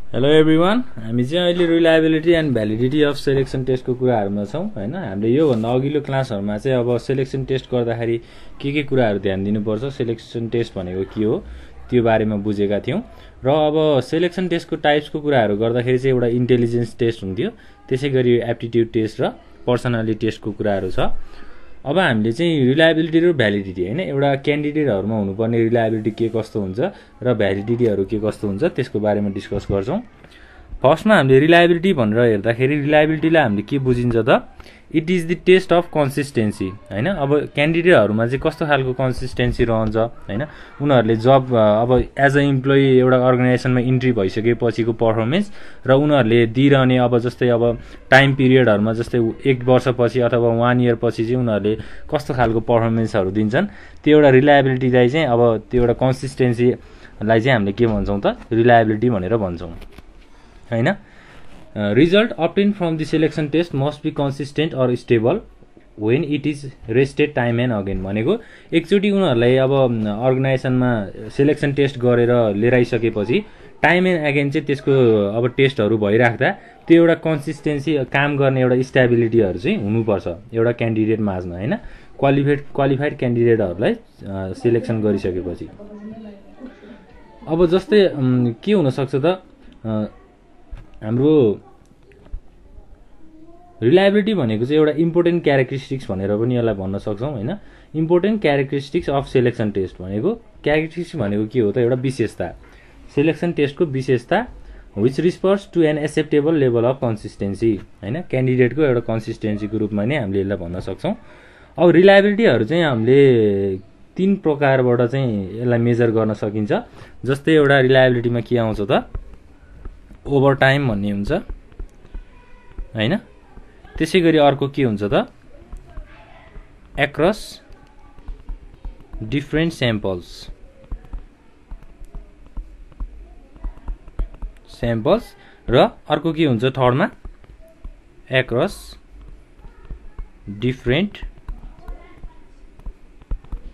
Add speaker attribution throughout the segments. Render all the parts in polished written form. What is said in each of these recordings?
Speaker 1: Hello everyone, हामी चाहिँ अहिले reliability and validity of selection टेस्टको कुराहरूमा छौँ हैन। हामीले योभन्दा अघिल्लो क्लासहरूमा चाहिँ अब सेलेक्सन टेस्ट गर्दाखेरि के कुराहरू ध्यान दिनुपर्छ, सेलेक्सन टेस्ट भनेको के हो त्यो बारेमा बुझेका थियौँ। र अब सेलेक्सन टेस्टको टाइप्सको कुराहरू गर्दाखेरि चाहिँ एउटा इन्टेलिजेन्स टेस्ट हुन्थ्यो, त्यसै गरी एप्टिट्युड टेस्ट र पर्सनालिटी टेस्टको कुराहरू छ। अब हामीले चाहिँ रिलायबिलिटी र भ्यालिडिटी हैन, एउटा क्यान्डिडेटहरुमा हुनुपर्ने रिलायबिलिटी के कस्तो हुन्छ र भ्यालिडिटीहरु के कस्तो हुन्छ त्यसको बारेमा डिस्कस गर्छौं। फर्स्टमा हामीले रिलायबिलिटी भनेर हेर्दाखेरि रिलायबिलिटीलाई हामीले के बुझिन्छ त, it is the test of consistency हैन। अब क्यान्डिडेटहरुमा चाहिँ कस्तो खालको कन्सिस्टेन्सी रहन्छ हैन, उनीहरुले जब अब एज अ इम्प्लोइ एउटा अर्गनाइजेसनमा इन्ट्री भइसकेपछिको पर्फर्मेन्स र उनीहरुले दिइरहने अब जस्तै अब टाइम पिरियडहरुमा जस्तै 1 वर्षपछि अथवा 1 इयर पछि चाहिँ उनीहरुले कस्तो खालको पर्फर्मेन्सहरु दिन्छन्, त्यो एउटा रिलायबिलिटीलाई चाहिँ अब त्यो एउटा कन्सिस्टेन्सीलाई चाहिँ हामीले के भन्छौं त, रिलायबिलिटी भनेर भन्छौं हैन। Result obtained from the selection test must be consistent or stable when it is rested time and again। भनेको एकचोटी उनीहरुलाई अब अर्गनाइजेसनमा सेलेक्सन टेस्ट गरेर लिएर आइसकेपछि टाइम एन्ड अगेन चाहिँ त्यसको अब टेस्टहरु भइराख्दा त्यो एउटा कन्सिस्टेन्सी, काम गर्ने एउटा स्टेबिलिटीहरु चाहिँ हुनुपर्छ एउटा क्यान्डिडेट माझमा हैन। क्वालिफाइड क्यान्डिडेटहरुलाई सिलेक्सन गरिसकेपछि अब जस्तै के हुन सक्छ त, हाम्रो रिलायबिलिटी भनेको चाहिँ एउटा इम्पोर्टेन्ट क्यारेक्टरिस्टिक्स भनेर पनि यसलाई भन्न सक्छौं हैन। Important characteristics of selection test भनेको, क्यारेक्टरिस्टिक्स भनेको के हो त, एउटा विशेषता, सेलेक्सन टेस्टको विशेषता which responds to an acceptable level of consistency हैन। क्यान्डिडेटको एउटा कन्सिस्टेन्सीको रूपमा नै हामीले यसलाई भन्न सक्छौं। अब रिलायबिलिटीहरु चाहिँ हामीले 3 प्रकारबाट चाहिँ यसलाई मेजर गर्न सकिन्छ। जस्तै एउटा रिलायबिलिटीमा के आउँछ त, ओभर टाइम भन्ने हुन्छ हैन। त्यसैगरी अर्को के हुन्छ त, एक्रस डिफरेन्ट स्याम्पल्स र अर्को के हुन्छ थर्डमा, एक्रस डिफरेन्ट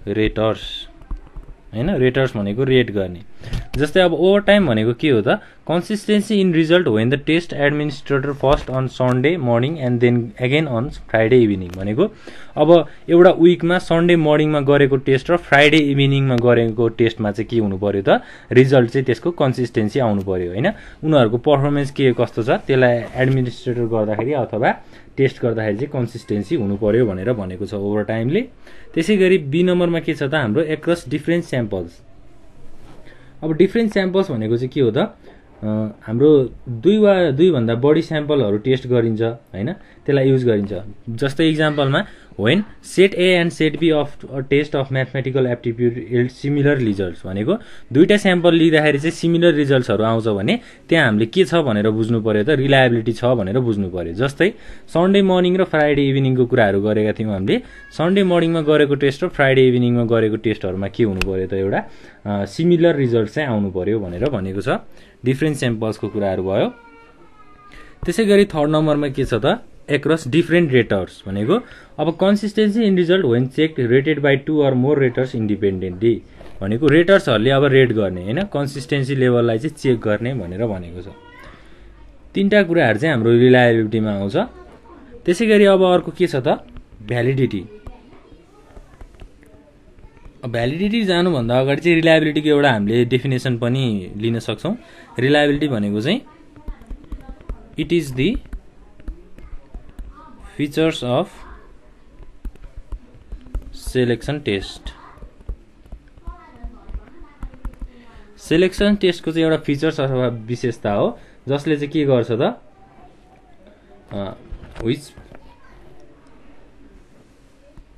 Speaker 1: रेटर्स हैन। रेटर्स भनेको रेट गर्ने। जस्तै अब ओभर टाइम भनेको के हो त, consistency in result when the test administrator first on Sunday morning and then again on Friday evening. भनेको अब एउटा विकमा सन्डे मर्निङमा गरेको टेस्ट र फ्राइडे इभिनिङमा गरेको टेस्टमा चाहिँ के हुनु पर्यो त, रिजल्ट चाहिँ त्यसको कन्सिस्टेन्सी आउनु पर्यो हैन। उनीहरुको पर्फर्मेन्स के कस्तो छ त्यसलाई एडमिनिस्ट्रेटर गर्दाखेरि अथवा टेस्ट गर्दाखेरि चाहिँ कन्सिस्टेन्सी हुनु पर्यो भनेर भनेको छ ओभर टाइमले। त्यसैगरी बी नम्बरमा के छ त, हाम्रो एक्रस डिफरेन्ट स्याम्पल्स। अब डिफरेन्ट स्याम्पल्स भनेको चाहिँ के हो त, हाम्रो 2 वा 2 भन्दा बढी स्याम्पलहरु टेस्ट गरिन्छ हैन, त्यसलाई युज गरिन्छ। जस्तै एक्जाम्पलमा, when set A and set B of a test of mathematical aptitude yield similar results. भनेको दुईटा स्याम्पल लिँदाखेरि चाहिँ सिमिलर रिजल्ट्सहरु आउँछ भने त्यहाँ हामीले के छ भनेर बुझ्नु पर्यो त, रिलायबिलिटी छ भनेर बुझ्नु पर्यो। जस्तै सन्डे मर्निङ र फ्राइडे इभिनिङको कुराहरू गरेका थियौं हामीले। सन्डे मर्निङमा गरेको टेस्ट र फ्राइडे इभिनिङमा गरेको टेस्टहरुमा के हुनु पर्यो त, एउटा सिमिलर रिजल्ट चाहिँ आउनु पर्यो भनेर भनेको छ। डिफरेन्ट स्याम्पल्सको कुराहरू भयो। त्यसैगरी थर्ड नम्बरमा के छ त, एक्रस डिफरेन्ट रेटर्स। भनेको अब consistency in result when checked rated by 2 or more raters independently. भनेको रेटर्सहरुले अब रेट गर्ने हैन, कन्सिस्टेन्सी लेभललाई चाहिँ चेक गर्ने भनेर भनेको छ। 3टा कुराहरु चाहिँ हाम्रो रिलायबिलिटीमा आउँछ। त्यसैगरी अब अर्को के छ त, भ्यालिडिटी। भ्यालिडिटी जानुभन्दा अगाडि चाहिँ रिलायबिलिटीको एउटा हामीले डेफिनेसन पनि लिन सक्छौं। रिलायबिलिटी भनेको चाहिँ it is the features of selection test. Selection टेस्टको चाहिँ एउटा फीचर्स अथवा विशेषता हो जसले चाहिँ के गर्छ त,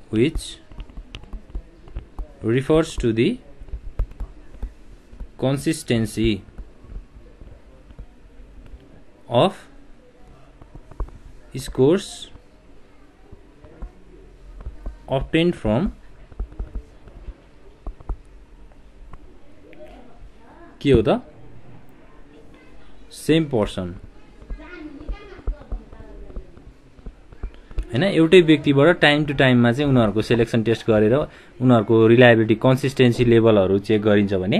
Speaker 1: which refers to the consistency of scores obtained from के हो त, सेम पर्सन हैन। एउटै व्यक्तिबाट टाइम टु टाइममा चाहिँ उनीहरूको सेलेक्सन टेस्ट गरेर उनीहरूको रिलायबिलिटी कन्सिस्टेन्सी लेभलहरू चेक गरिन्छ भने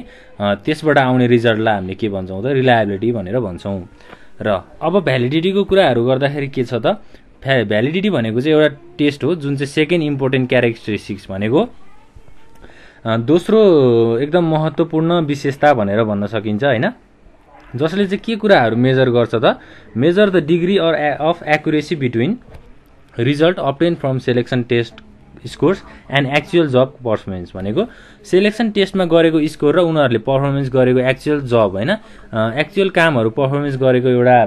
Speaker 1: त्यसबाट आउने रिजल्टलाई हामीले के भन्छौँ त रिलायबिलिटी भनेर भन्छौँ। र अब भ्यालिडिटीको कुराहरू गर्दाखेरि के छ त भ्यालिडिटी भनेको चाहिँ एउटा टेस्ट हो जुन चाहिँ सेकेन्ड इम्पोर्टेन्ट क्यारेक्टरिस्टिक्स भनेको दोस्रो एकदम महत्त्वपूर्ण विशेषता भनेर भन्न सकिन्छ हैन, जसले चाहिँ के कुराहरू मेजर गर्छ त measure the degree of accuracy between result obtain from selection test scores and actual job performance भनेको सेलेक्सन टेस्टमा गरेको स्कोर र उनीहरूले पर्फर्मेन्स गरेको एक्चुअल जब हैन एक्चुअल कामहरू पर्फर्मेन्स गरेको एउटा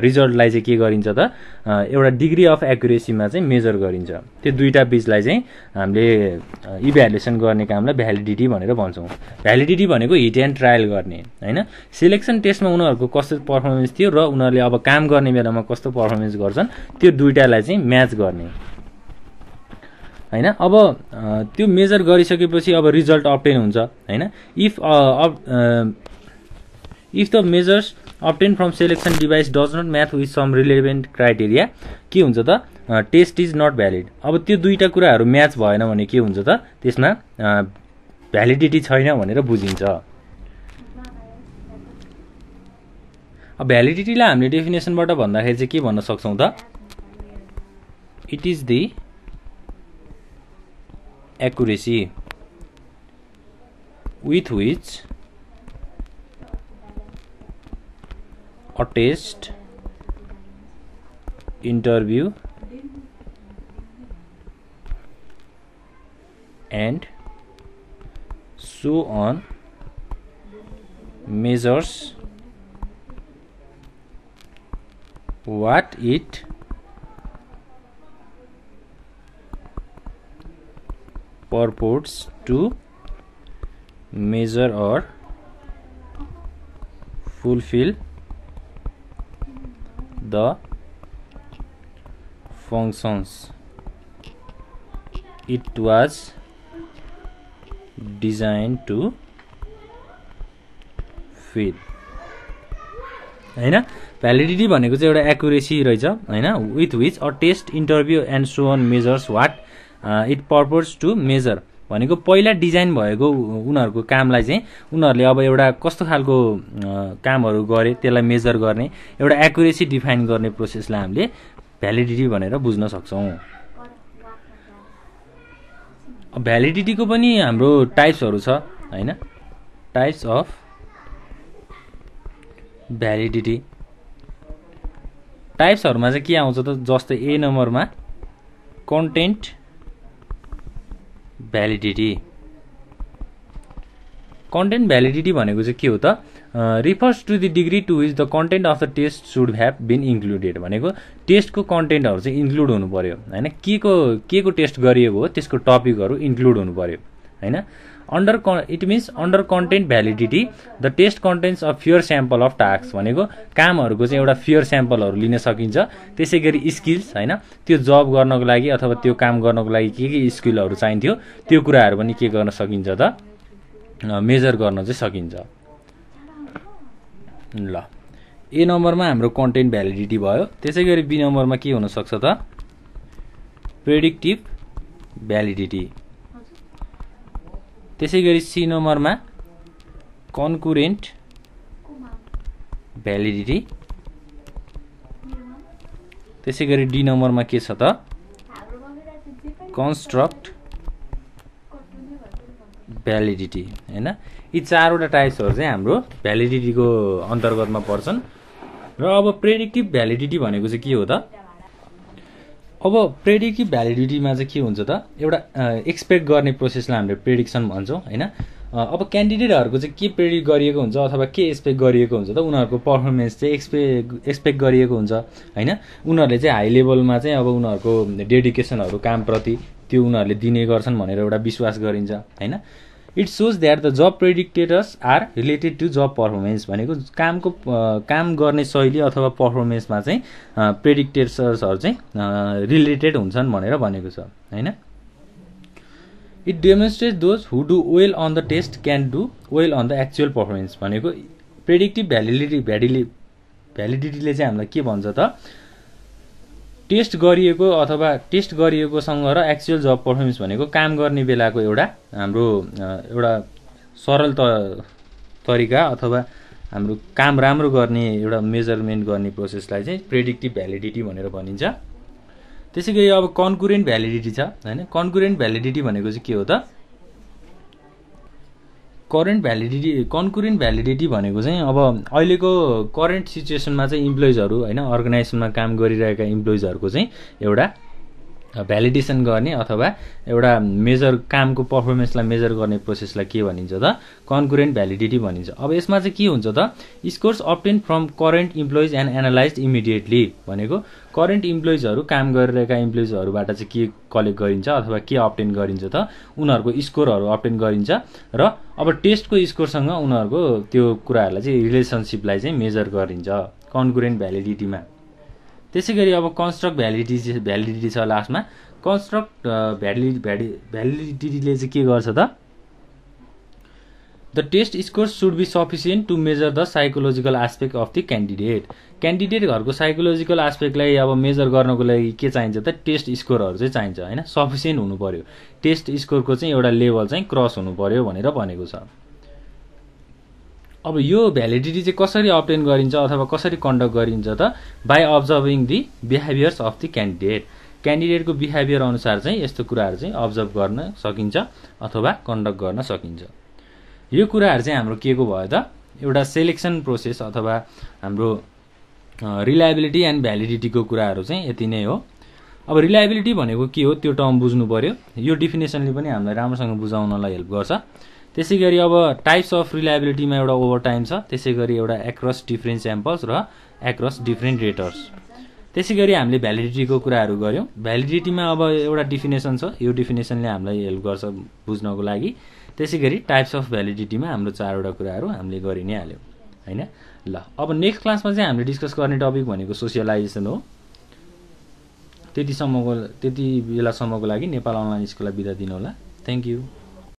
Speaker 1: रिजल्टलाई चाहिँ के गरिन्छ त एउटा डिग्री अफ एक्युरेसीमा चाहिँ मेजर गरिन्छ। त्यो दुईटा बीचलाई चाहिँ हामीले इभ्यालुएसन गर्ने कामलाई भ्यालिडिटी भनेर भन्छौँ। भ्यालिडिटी भनेको हिट एन्ड ट्रायल गर्ने हैन, सेलेक्सन टेस्टमा उनीहरूको कस्तो पर्फर्मेन्स थियो र उनीहरूले अब काम गर्ने बेलामा कस्तो पर्फर्मेन्स गर्छन् त्यो दुईटालाई चाहिँ म्याच गर्ने हैन। अब त्यो मेजर गरिसकेपछि अब रिजल्ट अब्टेन हुन्छ हैन। If the measures obtain from selection device does not match with some relevant criteria के हुन्छ त टेस्ट इज नट भ्यालिड। अब त्यो दुईटा कुराहरू म्याच भएन भने के हुन्छ त त्यसमा भ्यालिडिटी छैन भनेर बुझिन्छ। अब भ्यालिडिटीलाई हामीले डेफिनेसनबाट भन्दाखेरि चाहिँ के भन्न सक्छौँ त it is the accuracy with which a test, interview and so on measures what it purports to measure or fulfill the functions it was designed to fill हैन। भ्यालिडिटी भनेको चाहिँ एउटा एक्युरेसी रहेछ हैन, with which a test interview and so on measures what it purpose to measure भनेको पहिला design भएको उनीहरूको कामलाई चाहिँ उनीहरूले अब एउटा कस्तो खालको कामहरू गरे त्यसलाई मेजर गर्ने एउटा एक्युरेसी डिफाइन गर्ने प्रोसेसलाई हामीले भ्यालिडिटी भनेर बुझ्न सक्छौँ। भ्यालिडिटीको पनि हाम्रो टाइप्सहरू छ हैन, टाइप्स अफ भ्यालिडिटी टाइप्सहरूमा चाहिँ के आउँछ त जस्तै ए नम्बरमा कन्टेन्ट भ्यालिडिटी। कन्टेन्ट भ्यालिडिटी भनेको चाहिँ के हो त refers to the degree to which the content of the test should have been included भनेको टेस्टको कन्टेन्टहरू चाहिँ इन्क्लुड हुनु पर्यो हैन, के को टेस्ट गरिएको हो त्यसको टपिकहरू इन्क्लुड हुनु पर्यो हैन। It means under content validity the test contents of pure sample of task भनेको कामहरूको चाहिँ एउटा फ्योर स्याम्पलहरू लिन सकिन्छ। त्यसै गरी स्किल्स हैन, त्यो जब गर्नको लागि अथवा त्यो काम गर्नको लागि के स्किलहरू चाहिन्थ्यो त्यो कुराहरू पनि के गर्न सकिन्छ त मेजर गर्न चाहिँ सकिन्छ। ल ए नम्बरमा हाम्रो कन्टेन्ट भ्यालिडिटी भयो। त्यसै गरी बी नम्बरमा के हुन सक्छ त प्रेडिक्टिभ भ्यालिडिटी। त्यसै गरी सी नम्बरमा कन्कुरेन्ट भ्यालिडिटी। त्यसै गरी डी नम्बरमा के छ त कन्स्ट्रक्ट भ्यालिडिटी हैन। यी चारवटा टाइप्सहरू चाहिँ हाम्रो भ्यालिडिटीको अन्तर्गतमा पर्छन्। र अब प्रेडिक्टिभ भ्यालिडिटी भनेको चाहिँ के हो त अब प्रेडिक्टिभ भ्यालिडिटीमा चाहिँ के हुन्छ त एउटा एक्सपेक्ट गर्ने प्रोसेसलाई हामीले प्रेडिक्सन भन्छौँ हैन। अब क्यान्डिडेटहरूको चाहिँ के प्रेडिक्ट गरिएको हुन्छ अथवा के एक्सपेक्ट गरिएको हुन्छ त उनीहरूको पर्फर्मेन्स चाहिँ एक्सपेक्ट गरिएको हुन्छ हैन। उनीहरूले चाहिँ हाई लेभलमा चाहिँ अब उनीहरूको डेडिकेसनहरू कामप्रति त्यो उनीहरूले दिने गर्छन् भनेर एउटा विश्वास गरिन्छ हैन। It shows that the job predictors are related to job performance भनेको काम गर्ने शैली अथवा पर्फर्मेन्समा चाहिँ प्रेडिक्टेटर्सहरू चाहिँ रिलेटेड हुन्छन् भनेर भनेको छ हैन। It demonstrates those who do well on the test can do well on the actual performance भनेको प्रेडिक्टिभ भ्यालिडिटीले चाहिँ हामीलाई के भन्छ त टेस्ट गरिएको अथवा टेस्ट गरिएकोसँग र एक्चुअल जब पर्फर्मेन्स भनेको काम गर्ने बेलाको एउटा हाम्रो एउटा सरल तरिका अथवा हाम्रो काम राम्रो गर्ने एउटा मेजरमेन्ट गर्ने प्रोसेसलाई चाहिँ प्रेडिक्टिभ भ्यालिडिटी भनेर भनिन्छ। त्यसैगरी अब कन्कुरेन्ट भ्यालिडिटी छ हैन। कन्कुरेन्ट भ्यालिडिटी भनेको चाहिँ के हो त? कन्कुरेन्ट भ्यालिडिटी भनेको चाहिँ अब अहिलेको करेन्ट सिचुएसनमा चाहिँ इम्प्लोइजहरु हैन अर्गनाइजेसनमा काम गरिरहेका इम्प्लोइजहरुको चाहिँ एउटा भ्यालिडेसन गर्ने अथवा एउटा मेजर कामको पर्फर्मेन्सलाई मेजर गर्ने प्रोसेसलाई के भनिन्छ त? कन्कुरेन्ट भ्यालिडिटी भनिन्छ। अब यसमा चाहिँ के हुन्छ त? Scores obtain from current employees and analysed immediately भनेको करेन्ट इम्प्लोइजहरु काम गरिरहेका इम्प्लोइजहरुबाट चाहिँ के कलेक्ट गरिन्छ अथवा के अब्टेन गरिन्छ त? उनीहरुको स्कोरहरु अब्टेन गरिन्छ र अब टेस्टको स्कोरसँग उनीहरुको त्यो कुराहरुलाई चाहिँ रिलेसनशिपलाई चाहिँ मेजर गरिन्छ कन्कुरेन्ट भ्यालिडिटीमा। त्यसैगरी अब कन्स्ट्रक्ट भ्यालिडिटी छ लास्टमा। कन्स्ट्रक्ट भ्यालिडिटीले चाहिँ के गर्छ त? The test score should be sufficient to measure the psychological aspect of the candidate. क्यान्डिडेटहरुको साइकोलोजिकल एस्पेक्टलाई अब मेजर गर्नको लागि के चाहिन्छ त? टेस्ट स्कोरहरु चाहिँ चाहिन्छ हैन। सफिसिएन्ट हुनु पर्यो। टेस्ट स्कोरको चाहिँ एउटा लेभल चाहिँ क्रस हुनु पर्यो भनेर भनेको छ। अब यो भ्यालिडिटी चाहिँ कसरी अब्टेन गरिन्छ अथवा कसरी कन्डक्ट गरिन्छ त? By observing the behaviours of the candidate. क्यान्डिडेटको बिहेभियर अनुसार चाहिँ यस्तो कुराहरु चाहिँ अब्जर्भ गर्न सकिन्छ अथवा कन्डक्ट गर्न सकिन्छ। यो कुराहरु चाहिँ हाम्रो के को भयो त? एउटा सिलेक्सन प्रोसेस अथवा हाम्रो रिलायबिलिटी एन्ड भ्यालिडिटीको कुराहरु चाहिँ यति नै हो। अब रिलायबिलिटी भनेको के हो त्यो टर्म बुझ्नु पर्यो। यो डेफिनेसनले पनि हामीलाई राम्रोसँग बुझाउनलाई हेल्प गर्छ। त्यसैगरी अब टाइप्स अफ रिलायबिलिटीमा एउटा ओभरटाइम छ, त्यसैगरी एउटा एक्रस डिफरेन्ट स्याम्पल्स र एक्रस डिफरेन्ट रेटर्स। त्यसैगरी हामीले भ्यालिडिटीको कुराहरु गर्यौं। भ्यालिडिटीमा अब एउटा डेफिनेसन छ, यो डेफिनेसनले हामीलाई हेल्प गर्छ बुझ्नको लागि। त्यसैगरी टाइप्स अफ भ्यालिडिटीमा हाम्रो चारवटा कुराहरु हामीले गरि नै हाल्यौं हैन। ल अब नेक्स्ट क्लासमा चाहिँ हामीले डिस्कस गर्ने टपिक भनेको सोशलाइजेसन हो। त्यति बेलासम्मको लागि नेपाल अनलाइन स्कुललाई बिदा दिनु होला। Thank you.